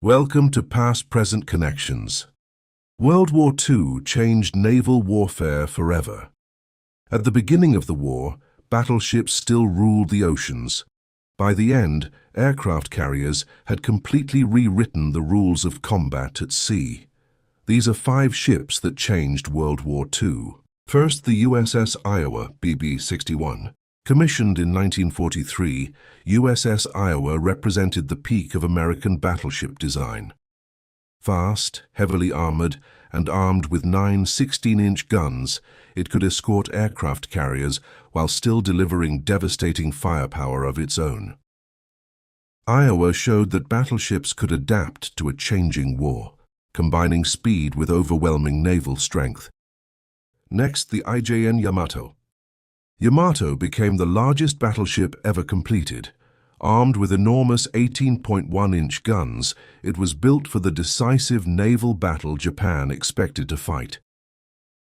Welcome to Past-Present Connections. World War II changed naval warfare forever. At the beginning of the war, battleships still ruled the oceans. By the end, aircraft carriers had completely rewritten the rules of combat at sea. These are 5 ships that changed World War II. First, the USS Iowa, BB-61. Commissioned in 1943, USS Iowa represented the peak of American battleship design. Fast, heavily armored, and armed with 9 16-inch guns, it could escort aircraft carriers while still delivering devastating firepower of its own. Iowa showed that battleships could adapt to a changing war, combining speed with overwhelming naval strength. Next, the IJN Yamato. Became the largest battleship ever completed. Armed with enormous 18.1-inch guns, it was built for the decisive naval battle Japan expected to fight.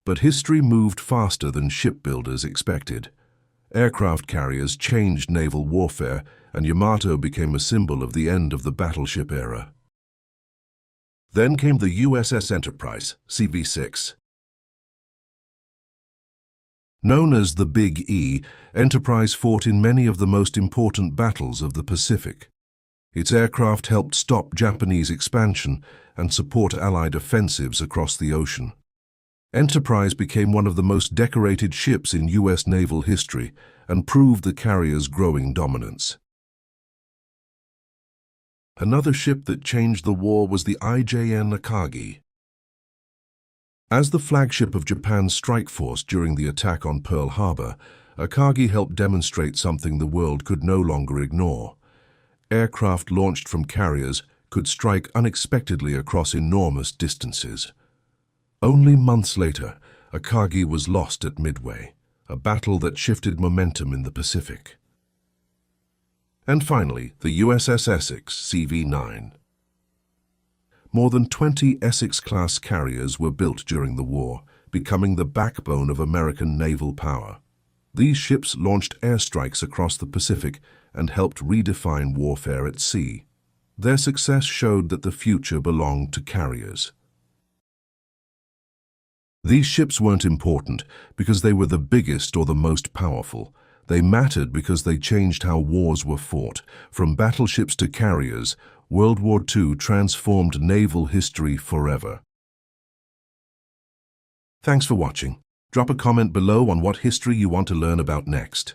But history moved faster than shipbuilders expected. Aircraft carriers changed naval warfare, and Yamato became a symbol of the end of the battleship era. Then came the USS Enterprise, CV-6. Known as the Big E, Enterprise fought in many of the most important battles of the Pacific. Its aircraft helped stop Japanese expansion and support Allied offensives across the ocean. Enterprise became one of the most decorated ships in U.S. naval history and proved the carrier's growing dominance. Another ship that changed the war was the IJN Akagi. As the flagship of Japan's strike force during the attack on Pearl Harbor, Akagi helped demonstrate something the world could no longer ignore. Aircraft launched from carriers could strike unexpectedly across enormous distances. Only months later, Akagi was lost at Midway, a battle that shifted momentum in the Pacific. And finally, the USS Essex, CV-9. More than 20 Essex-class carriers were built during the war, becoming the backbone of American naval power. These ships launched airstrikes across the Pacific and helped redefine warfare at sea. Their success showed that the future belonged to carriers. These ships weren't important because they were the biggest or the most powerful. They mattered because they changed how wars were fought. From battleships to carriers, World War II transformed naval history forever. Thanks for watching. Drop a comment below on what history you want to learn about next.